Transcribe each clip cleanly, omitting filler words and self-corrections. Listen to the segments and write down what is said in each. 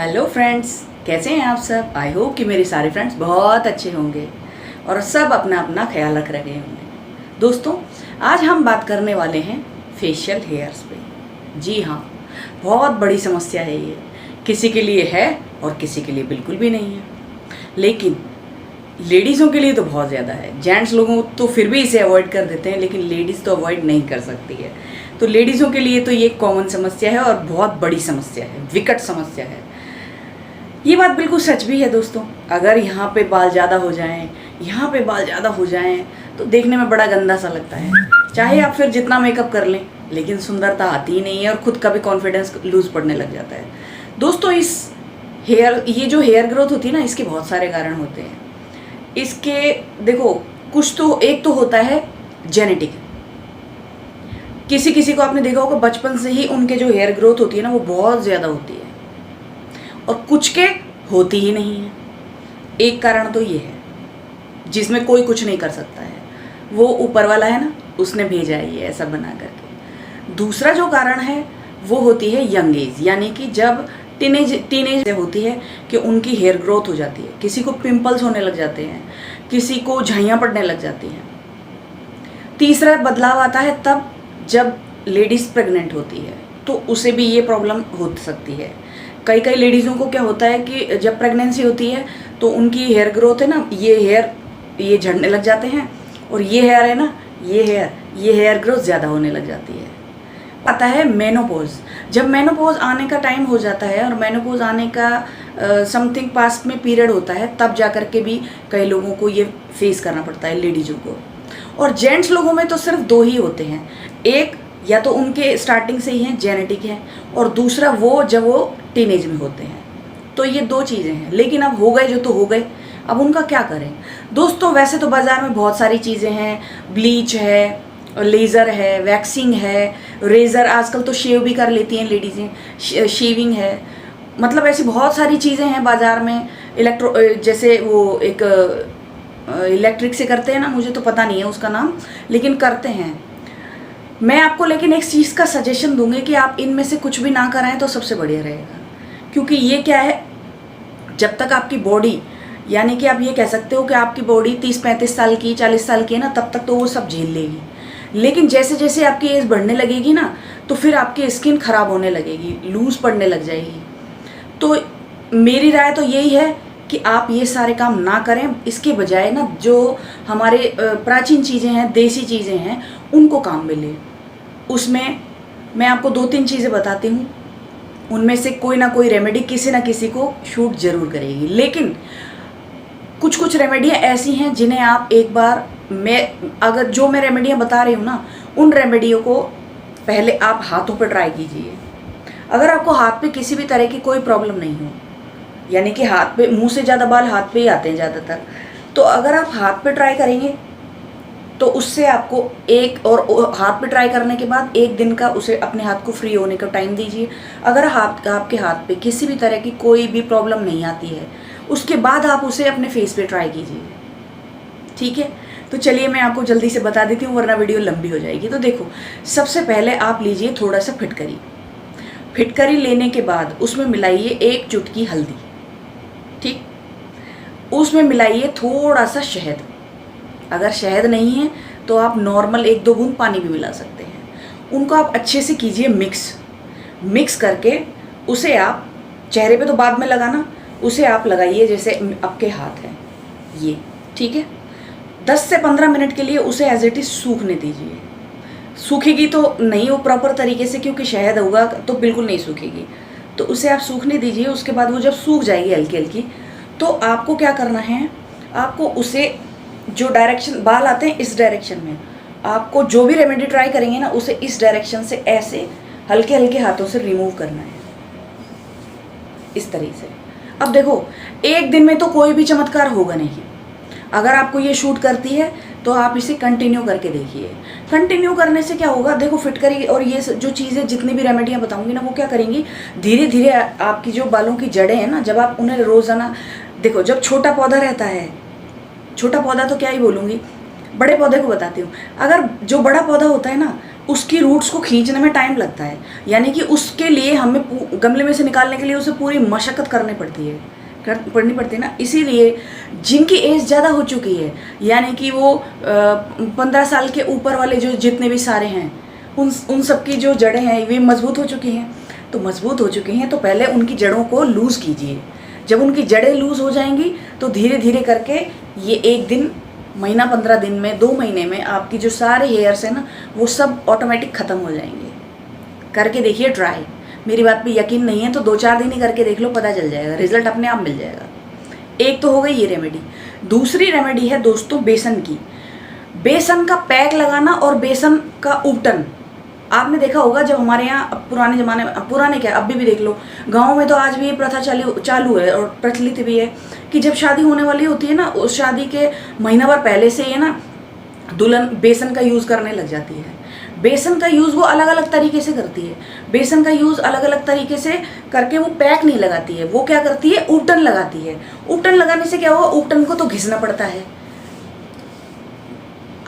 Hello friends, कैसे हैं आप सब। आई होप कि मेरे सारे फ्रेंड्स बहुत अच्छे होंगे और सब अपना अपना ख्याल रख रहे होंगे। दोस्तों, आज हम बात करने वाले हैं फेशियल हेयर्स पे। जी हाँ, बहुत बड़ी समस्या है ये। किसी के लिए है और किसी के लिए बिल्कुल भी नहीं है। लेकिन लेडीज़ों के लिए तो बहुत ज़्यादा है। जेंट्स लोगों तो फिर भी इसे अवॉइड कर देते हैं, लेकिन लेडीज़ तो अवॉइड नहीं कर सकती है। तो लेडीज़ों के लिए तो ये कॉमन समस्या है और बहुत बड़ी समस्या है, विकट समस्या है। ये बात बिल्कुल सच भी है दोस्तों। अगर यहाँ पे बाल ज़्यादा हो जाएं, यहाँ पे बाल ज़्यादा हो जाएं तो देखने में बड़ा गंदा सा लगता है। चाहे आप फिर जितना मेकअप कर लें, लेकिन सुंदरता आती ही नहीं है और खुद का भी कॉन्फिडेंस लूज पड़ने लग जाता है। दोस्तों, ये जो हेयर ग्रोथ होती है ना, इसके बहुत सारे कारण होते हैं। इसके देखो, कुछ तो एक तो होता है जेनेटिक। किसी किसी को आपने देखा होगा बचपन से ही उनके जो हेयर ग्रोथ होती है ना, वो बहुत ज़्यादा होती है और कुछ के होती ही नहीं है। एक कारण तो ये है जिसमें कोई कुछ नहीं कर सकता है, वो ऊपर वाला है ना, उसने भेजा है ये ऐसा बना करके। दूसरा जो कारण है वो होती है यंग एज, यानी कि जब टीनेज होती है कि उनकी हेयर ग्रोथ हो जाती है। किसी को पिंपल्स होने लग जाते हैं, किसी को झाइयाँ पड़ने लग जाती हैं। तीसरा बदलाव आता है तब जब लेडीज़ प्रेग्नेंट होती है, तो उसे भी ये प्रॉब्लम हो सकती है। कई लेडीज़ों को क्या होता है कि जब प्रेगनेंसी होती है तो उनकी हेयर ग्रोथ है ना, ये झड़ने लग जाते हैं, और ये हेयर है ना, ये हेयर ग्रोथ ज़्यादा होने लग जाती है। पता है मेनोपॉज, जब मेनोपॉज आने का टाइम हो जाता है और मेनोपॉज आने का समथिंग पास्ट में पीरियड होता है, तब जा कर के भी कई लोगों को ये फेस करना पड़ता है, लेडीज़ों को। और जेंट्स लोगों में तो सिर्फ दो ही होते हैं। एक या तो उनके स्टार्टिंग से ही हैं, जेनेटिक है, और दूसरा वो जब वो टीनेज में होते हैं। तो ये दो चीज़ें हैं। लेकिन अब हो गए जो तो हो गए, अब उनका क्या करें दोस्तों। वैसे तो बाज़ार में बहुत सारी चीज़ें हैं, ब्लीच है, लेज़र है, वैक्सिंग है, रेज़र, आजकल तो शेव भी कर लेती हैं लेडीज़ें, शेविंग है। मतलब ऐसी बहुत सारी चीज़ें हैं बाज़ार में। जैसे वो एक इलेक्ट्रिक से करते हैं ना, मुझे तो पता नहीं है उसका नाम, लेकिन करते हैं। मैं आपको लेकिन एक चीज़ का सजेशन दूंगी कि आप इनमें से कुछ भी ना कराएं तो सबसे बढ़िया रहेगा। क्योंकि ये क्या है, जब तक आपकी बॉडी, यानी कि आप ये कह सकते हो कि आपकी बॉडी 30-35 साल की, 40 साल की है ना, तब तक तो वो सब झेल लेगी। लेकिन जैसे जैसे आपकी एज बढ़ने लगेगी ना, तो फिर आपकी स्किन खराब होने लगेगी, लूज पड़ने लग जाएगी। तो मेरी राय तो यही है कि आप ये सारे काम ना करें। इसके बजाय ना, जो हमारे प्राचीन चीज़ें हैं, देसी चीज़ें हैं, उनको काम में लें। उसमें मैं आपको 2-3 चीज़ें बताती हूँ, उनमें से कोई ना कोई रेमेडी किसी ना किसी को शूट जरूर करेगी। लेकिन कुछ रेमेडियाँ ऐसी हैं जिन्हें आप एक बार, जो मैं रेमेडियाँ बता रही हूँ ना, उन रेमेडियों को पहले आप हाथों पर ट्राई कीजिए। अगर आपको हाथ पे किसी भी तरह की कोई प्रॉब्लम नहीं हो, यानी कि हाथ पे, मुंह से ज़्यादा बाल हाथ पे ही आते हैं ज़्यादातर, तो अगर आप हाथ पे ट्राई करेंगे तो उससे आपको हाथ पे ट्राई करने के बाद 1 दिन का उसे अपने हाथ को फ्री होने का टाइम दीजिए। अगर आपके हाथ पे किसी भी तरह की कोई भी प्रॉब्लम नहीं आती है, उसके बाद आप उसे अपने फेस पे ट्राई कीजिए। ठीक है, तो चलिए मैं आपको जल्दी से बता देती हूँ, वरना वीडियो लंबी हो जाएगी। तो देखो, सबसे पहले आप लीजिए थोड़ा सा फिटकरी लेने के बाद उसमें मिलाइए 1 चुटकी हल्दी। ठीक, उसमें मिलाइए थोड़ा सा शहद। अगर शहद नहीं है तो आप नॉर्मल 1-2 बूंद पानी भी मिला सकते हैं। उनको आप अच्छे से कीजिए मिक्स करके उसे आप चेहरे पे तो बाद में लगाना, उसे आप लगाइए जैसे आपके हाथ हैं ये। ठीक है, 10 से 15 मिनट के लिए उसे एज इट इज़ सूखने दीजिए। सूखेगी तो नहीं वो प्रॉपर तरीके से, क्योंकि शहद होगा तो बिल्कुल नहीं सूखेगी। तो उसे आप सूखने दीजिए। उसके बाद वो जब सूख जाएगी हल्की हल्की, तो आपको क्या करना है, आपको उसे, जो डायरेक्शन बाल आते हैं इस डायरेक्शन में, आपको जो भी रेमेडी ट्राई करेंगे ना, उसे इस डायरेक्शन से ऐसे हल्के हल्के हाथों से रिमूव करना है, इस तरीके से। अब देखो, 1 दिन में तो कोई भी चमत्कार होगा नहीं। अगर आपको ये शूट करती है तो आप इसे कंटिन्यू करके देखिए। कंटिन्यू करने से क्या होगा, देखो, फिटकरी और ये जो चीज़ें, जितनी भी रेमेडियाँ बताऊंगी ना, वो क्या करेंगी, धीरे धीरे आपकी जो बालों की जड़ें हैं ना, जब आप उन्हें रोज़ाना, देखो, जब छोटा पौधा रहता है, छोटा पौधा तो क्या ही बोलूँगी, बड़े पौधे को बताती हूँ। अगर जो बड़ा पौधा होता है ना, उसकी रूट्स को खींचने में टाइम लगता है, यानी कि उसके लिए हमें गमले में से निकालने के लिए उसे पूरी मशक्क़त करनी पड़ती है ना। इसीलिए जिनकी एज ज़्यादा हो चुकी है, यानी कि वो 15 साल के ऊपर वाले जो जितने भी सारे हैं, उन सब की जो जड़ें हैं वे मजबूत हो चुकी हैं। तो मजबूत हो चुकी हैं तो पहले उनकी जड़ों को लूज़ कीजिए। जब उनकी जड़ें लूज़ हो जाएंगी तो धीरे धीरे करके ये 1 दिन, महीना, 15 दिन में, 2 महीने में आपकी जो सारे हेयर्स हैं ना वो सब ऑटोमेटिक ख़त्म हो जाएंगे। करके देखिए ट्राई। मेरी बात पे यकीन नहीं है तो 2-4 दिन ही करके देख लो, पता चल जाएगा, रिजल्ट अपने आप मिल जाएगा। एक तो हो गई ये रेमेडी। दूसरी रेमेडी है दोस्तों बेसन की। बेसन का पैक लगाना और बेसन का उपटन। आपने देखा होगा जब हमारे यहाँ पुराने ज़माने में, पुराने क्या अभी भी देख लो, गाँव में तो आज भी ये प्रथा चालू है और प्रचलित भी है कि जब शादी होने वाली होती है ना, उस शादी के महीना भर पहले से ही ना दुल्हन बेसन का यूज़ करने लग जाती है। बेसन का यूज़ वो अलग अलग तरीके से करती है। बेसन का यूज़ अलग अलग तरीके से करके वो पैक नहीं लगाती है, वो क्या करती है, उपटन लगाती है। उपटन लगाने से क्या हुआ, उपटन को तो घिसना पड़ता है।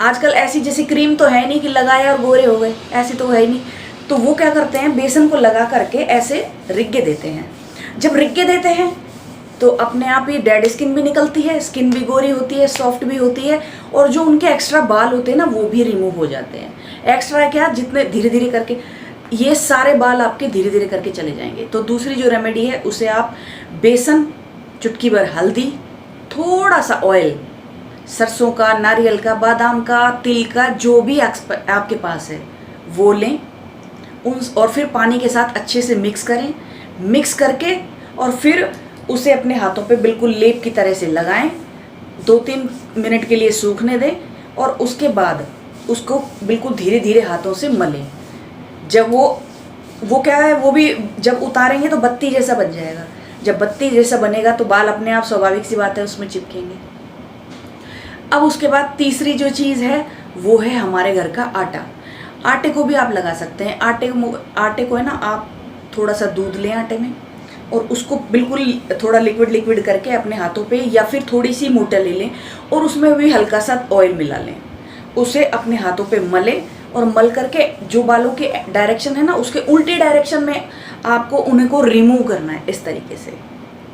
आजकल ऐसी जैसी क्रीम तो है नहीं कि लगाए और गोरे हो गए, ऐसी तो है ही नहीं। तो वो क्या करते हैं, बेसन को लगा करके ऐसे रिग्गे देते हैं। जब रिग्गे देते हैं तो अपने आप ही डेड स्किन भी निकलती है, स्किन भी गोरी होती है, सॉफ्ट भी होती है, और जो उनके एक्स्ट्रा बाल होते हैं ना वो भी रिमूव हो जाते हैं। एक्स्ट्रा क्या, जितने धीरे धीरे करके ये सारे बाल आपके धीरे धीरे करके चले जाएंगे। तो दूसरी जो रेमेडी है उसे आप बेसन, चुटकी भर हल्दी, थोड़ा सा ऑयल, सरसों का, नारियल का, बादाम का, तिल का, जो भी आपके पास है वो लें, और फिर पानी के साथ अच्छे से मिक्स करें। मिक्स करके और फिर उसे अपने हाथों पे बिल्कुल लेप की तरह से लगाएं, 2-3 मिनट के लिए सूखने दें, और उसके बाद उसको बिल्कुल धीरे धीरे हाथों से मलें। जब वो क्या है, वो भी जब उतारेंगे तो बत्ती जैसा बन जाएगा। जब बत्ती जैसा बनेगा तो बाल अपने आप, स्वाभाविक सी बात है, उसमें चिपकेंगे। अब उसके बाद तीसरी जो चीज़ है वो है हमारे घर का आटा। आटे को भी आप लगा सकते हैं। आटे को है ना, आप थोड़ा सा दूध लें आटे में, और उसको बिल्कुल थोड़ा लिक्विड करके अपने हाथों पे, या फिर थोड़ी सी मोटा ले लें और उसमें भी हल्का सा ऑयल मिला लें। उसे अपने हाथों पे मलें, और मल करके जो बालों के डायरेक्शन है ना उसके उल्टी डायरेक्शन में आपको उन्हें को रिमूव करना है। इस तरीके से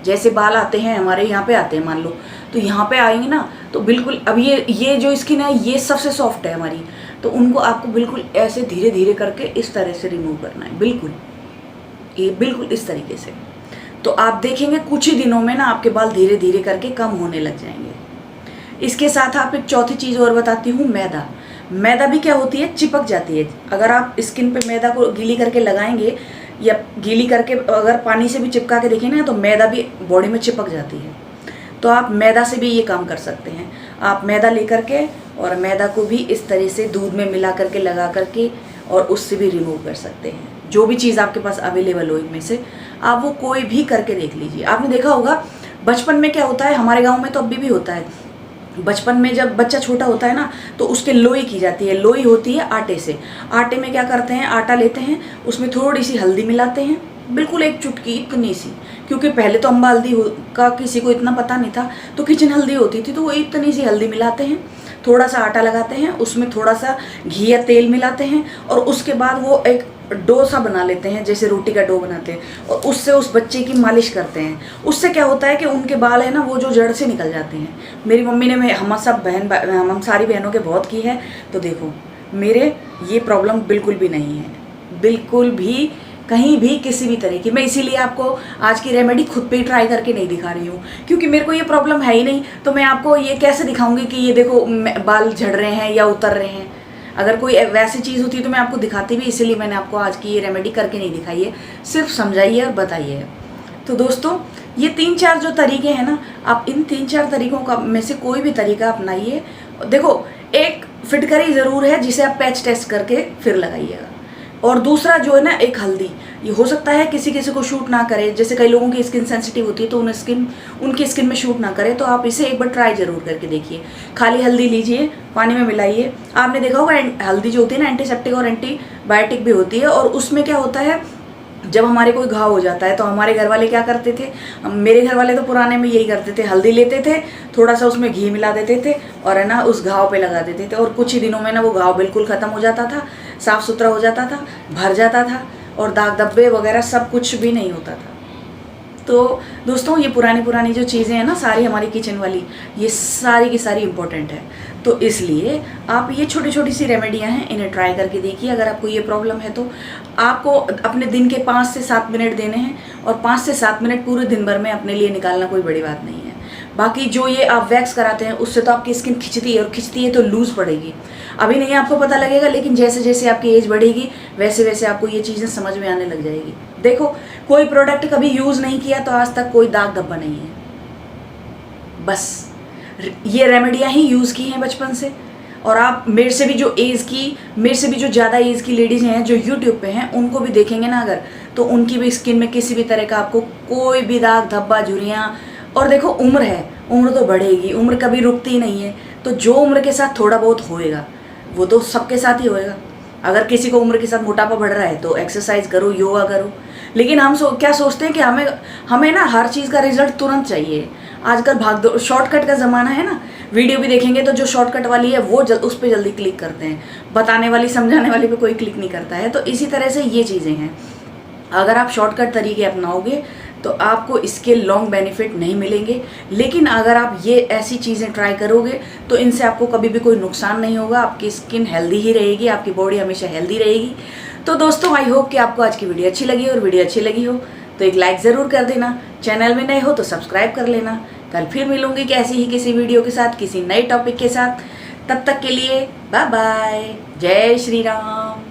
जैसे बाल आते हैं हमारे यहाँ पे आते हैं, मान लो, तो यहाँ पे आएंगे ना तो बिल्कुल, अब ये जो स्किन है ये सबसे सॉफ्ट है हमारी, तो उनको आपको बिल्कुल ऐसे धीरे धीरे करके इस तरह से रिमूव करना है। बिल्कुल ये बिल्कुल इस तरीके से। तो आप देखेंगे कुछ ही दिनों में ना आपके बाल धीरे धीरे करके कम होने लग जाएंगे। इसके साथ आप एक चौथी चीज़ और बताती हूँ, मैदा। मैदा भी क्या होती है, चिपक जाती है। अगर आप स्किन पे मैदा को गीली करके लगाएंगे, या गीली करके अगर पानी से भी चिपका के देखें ना, तो मैदा भी बॉडी में चिपक जाती है। तो आप मैदा से भी ये काम कर सकते हैं। आप मैदा लेकर के, और मैदा को भी इस तरह से दूध में मिला करके, लगा करके, और उससे भी रिमूव कर सकते हैं। जो भी चीज़ आपके पास अवेलेबल हो इनमें से आप वो कोई भी करके देख लीजिए। आपने देखा होगा बचपन में क्या होता है, हमारे गाँव में तो अभी भी होता है, बचपन में जब बच्चा छोटा होता है ना तो उसके लोई की जाती है। लोई होती है आटे से। आटे में क्या करते हैं, आटा लेते हैं, उसमें थोड़ी सी हल्दी मिलाते हैं, बिल्कुल एक चुटकी, इतनी सी, क्योंकि पहले तो अम्बा हल्दी का किसी को इतना पता नहीं था, तो किचन हल्दी होती थी, तो वो इतनी सी हल्दी मिलाते हैं, थोड़ा सा आटा लगाते हैं, उसमें थोड़ा सा घी या तेल मिलाते हैं, और उसके बाद वो एक डो सा बना लेते हैं, जैसे रोटी का डो बनाते हैं, और उससे उस बच्चे की मालिश करते हैं। उससे क्या होता है कि उनके बाल है ना वो जो जड़ से निकल जाते हैं। मेरी मम्मी ने हम सारी बहनों के बहुत की है, तो देखो मेरे ये प्रॉब्लम बिल्कुल भी नहीं है, बिल्कुल भी, कहीं भी किसी भी तरह की। मैं इसीलिए आपको आज की रेमेडी खुद पे ही ट्राई करके नहीं दिखा रही हूँ, क्योंकि मेरे को ये प्रॉब्लम है ही नहीं, तो मैं आपको ये कैसे दिखाऊंगी कि ये देखो बाल झड़ रहे हैं या उतर रहे हैं। अगर कोई वैसी चीज़ होती तो मैं आपको दिखाती भी, इसीलिए मैंने आपको आज की ये रेमेडी करके नहीं दिखाई है, सिर्फ समझाइए और बताइए। तो दोस्तों ये 3-4 जो तरीके हैं ना, आप इन 3-4 तरीकों का में से कोई भी तरीका अपनाइए। देखो एक फिटकरी ज़रूर है जिसे आप पैच टेस्ट करके फिर लगाइएगा, और दूसरा जो है ना एक हल्दी, ये हो सकता है किसी किसी को शूट ना करे, जैसे कई लोगों की स्किन सेंसिटिव होती है तो उनकी स्किन में शूट ना करे, तो आप इसे एक बार ट्राई जरूर करके देखिए। खाली हल्दी लीजिए, पानी में मिलाइए। आपने देखा होगा हल्दी जो होती है ना एंटीसेप्टिक और एंटीबायोटिक भी होती है, और उसमें क्या होता है, जब हमारे कोई घाव हो जाता है तो हमारे घर वाले क्या करते थे, मेरे घर वाले तो पुराने में यही करते थे, हल्दी लेते थे, थोड़ा सा उसमें घी मिला देते थे, और है ना उस घाव पे लगा देते थे, और कुछ ही दिनों में ना वो घाव बिल्कुल ख़त्म हो जाता था। साफ़ सुथरा हो जाता था, भर जाता था और दाग धब्बे वगैरह सब कुछ भी नहीं होता था। तो दोस्तों ये पुरानी जो चीज़ें हैं ना सारी हमारी किचन वाली, ये सारी की सारी इम्पोर्टेंट है। तो इसलिए आप ये छोटी सी रेमेडियाँ हैं, इन्हें ट्राई करके देखिए। अगर आपको ये प्रॉब्लम है तो आपको अपने दिन के 5 से 7 मिनट देने हैं और 5 से 7 मिनट पूरे दिन भर में अपने लिए निकालना कोई बड़ी बात नहीं है। बाकी जो ये आप वैक्स कराते हैं उससे तो आपकी स्किन खिंचती है और खिंचती है तो लूज़ पड़ेगी। अभी नहीं आपको पता लगेगा, लेकिन जैसे जैसे आपकी एज बढ़ेगी वैसे वैसे आपको ये चीज़ें समझ में आने लग जाएगी। देखो कोई प्रोडक्ट कभी यूज़ नहीं किया तो आज तक कोई दाग धब्बा नहीं है, बस ये रेमेडियाँ ही यूज़ की हैं बचपन से। और आप मेरे से भी जो ज़्यादा एज की लेडीज़ हैं जो यूट्यूब पे हैं उनको भी देखेंगे ना अगर, तो उनकी भी स्किन में किसी भी तरह का आपको कोई भी दाग धब्बा झुर्रियाँ। और देखो उम्र है, उम्र तो बढ़ेगी, उम्र कभी रुकती ही नहीं है। तो जो उम्र के साथ थोड़ा बहुत होएगा वो तो सबके साथ ही होएगा। अगर किसी को उम्र के साथ मोटापा बढ़ रहा है तो एक्सरसाइज करो, योगा करो। लेकिन हम क्या सोचते हैं कि हमें ना हर चीज़ का रिजल्ट तुरंत चाहिए। आजकल भाग दौड़ शॉर्टकट का ज़माना है ना। वीडियो भी देखेंगे तो जो शॉर्टकट वाली है वो उस पर जल्दी क्लिक करते हैं, बताने वाली समझाने वाली पे कोई क्लिक नहीं करता है। तो इसी तरह से ये चीज़ें हैं, अगर आप शॉर्टकट तरीके अपनाओगे तो आपको इसके लॉन्ग बेनिफिट नहीं मिलेंगे। लेकिन अगर आप ये ऐसी चीज़ें ट्राई करोगे तो इनसे आपको कभी भी कोई नुकसान नहीं होगा, आपकी स्किन हेल्दी ही रहेगी, आपकी बॉडी हमेशा हेल्दी रहेगी। तो दोस्तों आई होप कि आपको आज की वीडियो अच्छी लगी, और वीडियो अच्छी लगी हो तो एक लाइक ज़रूर कर देना, चैनल में नए हो तो सब्सक्राइब कर लेना। कल फिर मिलूंगी कैसी ही किसी वीडियो के साथ, किसी नए टॉपिक के साथ। तब तक के लिए बाय बाय, जय श्री राम।